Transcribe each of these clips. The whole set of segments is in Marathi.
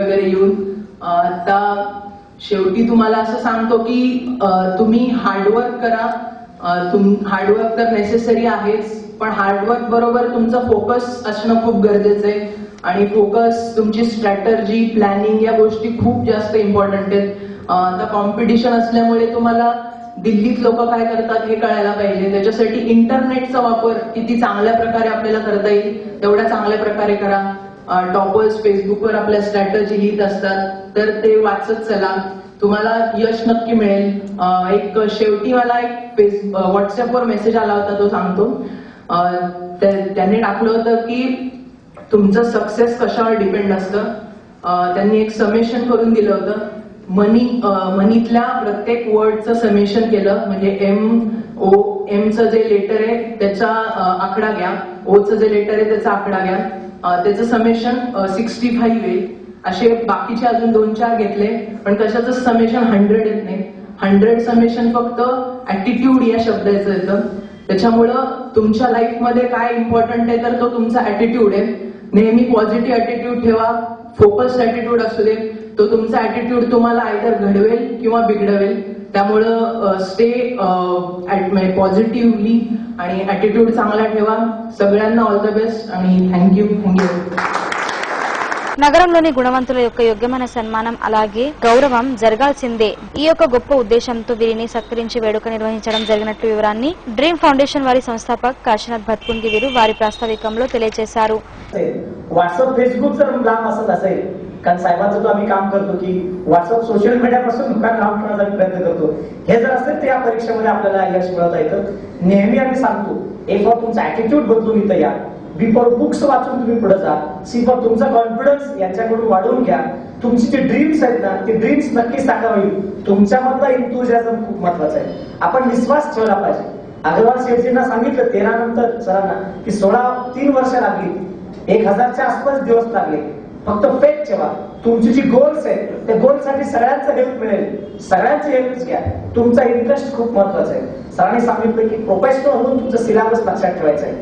वगैरे येऊन आता शेवटी तुम्हाला असं सांगतो की तुम्ही हार्डवर्क करा. हार्डवर्क तर नेसेसरी आहेच, पण हार्डवर्क बरोबर तुमचं फोकस असणं खूप गरजेचं आहे. आणि फोकस, तुमची स्ट्रॅटर्जी, प्लॅनिंग या गोष्टी खूप जास्त इम्पॉर्टंट आहेत. आता कॉम्पिटिशन असल्यामुळे तुम्हाला दिल्लीत लोक काय करतात हे कळायला पाहिजे. त्याच्यासाठी इंटरनेटचा वापर किती चांगल्या प्रकारे आपल्याला करता येईल तेवढ्या चांगल्या प्रकारे करा. टॉपर्स फेसबुकवर आपल्या स्ट्रॅटर्जी लिहित असतात, तर ते वाचत चला, तुम्हाला यश नक्की मिळेल. एक शेवटी मला एक व्हॉट्सअपवर मेसेज आला होता, तो सांगतो. त्यांनी टाकलं होतं की तुमचं सक्सेस कशावर डिपेंड असतं. त्यांनी एक समेशन करून दिलं होतं. मनीतल्या प्रत्येक वर्डचं समेशन केलं, म्हणजे एमचं जे लेटर आहे त्याचा आकडा घ्या, ओचं जे लेटर आहे त्याचा आकडा घ्या, त्याचं समेशन 65 आहे. असे बाकीचे अजून 2-4 घेतले, पण कशाचं समेशन 100 येत नाही. 100 समेशन फक्त ऍटिट्यूड या शब्दाचं येतं. त्याच्यामुळं तुमच्या लाईफमध्ये काय इम्पॉर्टंट आहे तर तो तुमचा ऍटिट्यूड आहे. नेहमी पॉझिटिव्ह ऍटिट्यूड ठेवा, फोकस्ड ऍटिट्यूड असू दे. तो तुमचा ऍटिट्यूड तुम्हाला आयदर घडवेल किंवा बिघडवेल. त्यामुळं स्टे पॉझिटिव्हली आणि ऍटिट्यूड चांगला ठेवा. सगळ्यांना ऑल द बेस्ट आणि थँक्यू. నగరంలోని గుణవంతుల యొక్క యోగ్యమైన సన్మానం అలాగే గౌరవం జరగాల్సిందే. ఈ యొక్క గొప్ప ఉద్దేశంతో వీరిని సత్కరించి వేడుక నిర్వహించడం జరిగినట్లు వివరాన్ని డ్రీమ్ ఫౌండేషన్ వారి సంస్థాపక్ కాశీనాథ్ భత్కుంగి వీరు వారి ప్రాస్ताविకంలో తెలియజేశారు. व्हॉट्सअप फेसबुक जर लांब असत असेल, कारण साहेबांचं जो आम्ही काम करतो की व्हॉट्सअप सोशल मीडियापासून दुकान लांब ठेवण्याचा प्रयत्न करतो, हे जर असेल तर या परीक्षेमध्ये आपल्याला यश मिळवता येतं. नेहमी आम्ही सांगतो, एक फॉर तुमचा ऍटिट्यूड बदलून इथं या, बी फॉर बुक्स वाचून तुम्ही पुढे जा, सी फॉर तुमचा कॉन्फिडन्स यांच्याकडून वाढवून घ्या. तुमची जी ड्रीम्स आहेत ना, ती ड्रीम्स नक्की साकारावी. तुमच्यामधला इंथुझियाझम खूप महत्वाचा आहे. आपण विश्वास ठेवला पाहिजे. अग्रवाल शेठजींना सांगितलं 13 नंतर सरांना की 3 वर्ष लागली, 1000च्या आसपास दिवस लागले. फक्त फेथ ठेवा. तुमची जी गोल्स आहेत त्या गोल्ससाठी सगळ्यांचं हेल्प मिळेल, सगळ्यांचं हेल्प घ्या. तुमचा इंटरेस्ट खूप महत्वाचा आहे. सरांनी सांगितलं की प्रोफेशनल होऊन तुमचं सिलेबस लक्षात ठेवायचं आहे.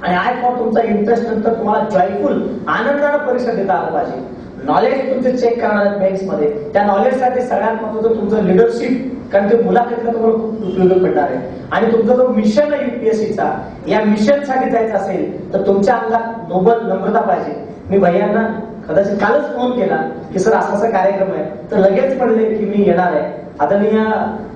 आणि आय फॉर तुमचा इंटरेस्ट नंतर तुम्हाला जॉयफुल आनंदानं परीक्षा देता आलं पाहिजे. नॉलेज तुमचे चेक करणार आहेत मेन्स मध्ये. त्या नॉलेजसाठी सगळ्यात महत्त्वाचं तुमचं लिडरशिप, कारण ते मुलाखतीला तुम्हाला खूप उपयोगी पडणार आहे. आणि तुमचा जो मिशन आहे युपीएससीचा, या मिशन साठी जायचं असेल तर तुमच्या अंगात नोबल नम्रता पाहिजे. मी भैयांना कदाचित कालच फोन केला की सर असा कार्यक्रम आहे, तर लगेच म्हणले की मी येणार आहे. आदरणीय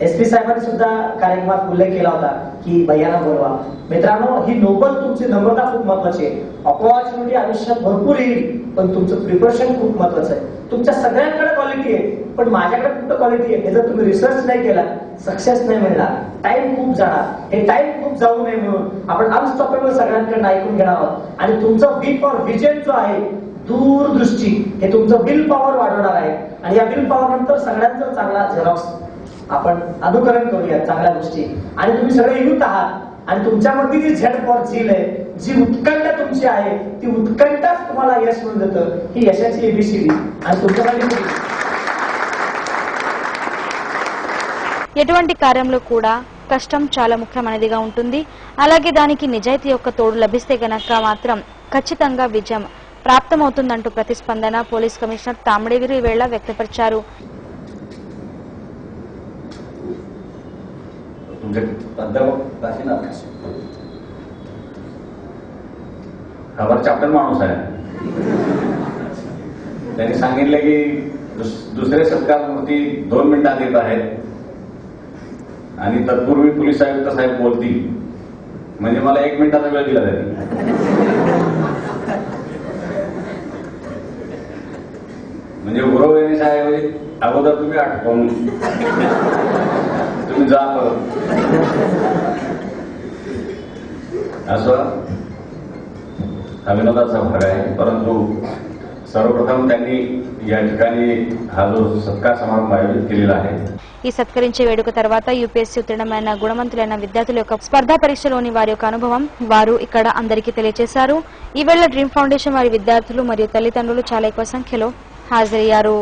एसपी साहेबांनी सुद्धा कार्यक्रमात उल्लेख केला होता की भैयांना बोलवा. मित्रांनो, ही नोबल तुमची नम्रता खूप महत्वाची आहे. अपॉर्च्युनिटी आयुष्यात भरपूर येईल, पण तुमचं प्रिपरेशन खूप महत्वाचं आहे. तुमच्या सगळ्यांकडे क्वालिटी आहे, पण माझ्याकडे कुठं क्वालिटी आहे हे जर तुम्ही रिसर्च नाही केला, सक्सेस नाही मिळणार. टाइम खूप जाणार. हे टाइम खूप जाऊ नये म्हणून आपण अनस्टॉपेबल सगळ्यांकडे ऐकून घेणार आहोत. आणि तुमचं बी फॉर व्हिजन जो आहे, दूरदृष्टी, हे तुमचं विल पॉवर वाढवणार आहे. आणि या विल पॉवर नंतर सगळ्यांचा चांगला झेरॉक्स आपण अनुकरण करूया चांगल्या गोष्टी. आणि तुम्ही सगळे युथ आहात, आणि तुमच्यामध्ये जी झेड फॉर झील आहे, जी उत्कंठ तुमची आहे, ती उत्कंठच तुम्हाला यश मिळून देतं. ही यशाची एबीसीडी. आणि तुमच्यासाठी ఎటువంటి కార్యంలో కూడా కష్టం చాలా ముఖ్యమైనదిగా ఉంటుంది. అలాగే దానికి నిజాయితీ యొక్క తోడు లభిస్తే గనక మాత్రం ఖచ్చితంగా విజయం ప్రాప్తమవుతుందంటూ ప్రతిస్పందన పోలీస్ కమిషనర్ తామడే వీరు ఈవేళ వ్యక్తపరిచారు. खबर चॅप्टर माणूस आहे. त्यांनी सांगितलं की दुसरे सत्कार मूर्ती 2 मिनिटात येत आहेत आणि तत्पूर्वी पोलीस आयुक्त साहेब बोलतील, म्हणजे मला 1 मिनिटाचा वेळ दिला जाईल. म्हणजे गुरव येण्याऐवजी अगोदर तुम्ही आठवून तुम्ही जा परत, असं हा विनोदाचा भाग आहे. परंतु सर्वप्रथम त्यांनी या ठिकाणी हा जो सत्कार समारंभ आयोजित केलेला आहे. ఈ సత్కరించే వేడుక తర్వాత యూపీఎస్సీ ఉత్తీర్ణమైన గుణవంతులైన విద్యార్థుల యొక్క స్పర్ధా పరీక్షలోని వారి యొక్క అనుభవం వారు ఇక్కడ అందరికీ తెలియజేశారు. ఈవేళ డ్రీమ్ ఫౌండేషన్ వారి విద్యార్థులు మరియు తల్లిదండ్రులు చాలా ఎక్కువ సంఖ్యలో హాజరయ్యారు.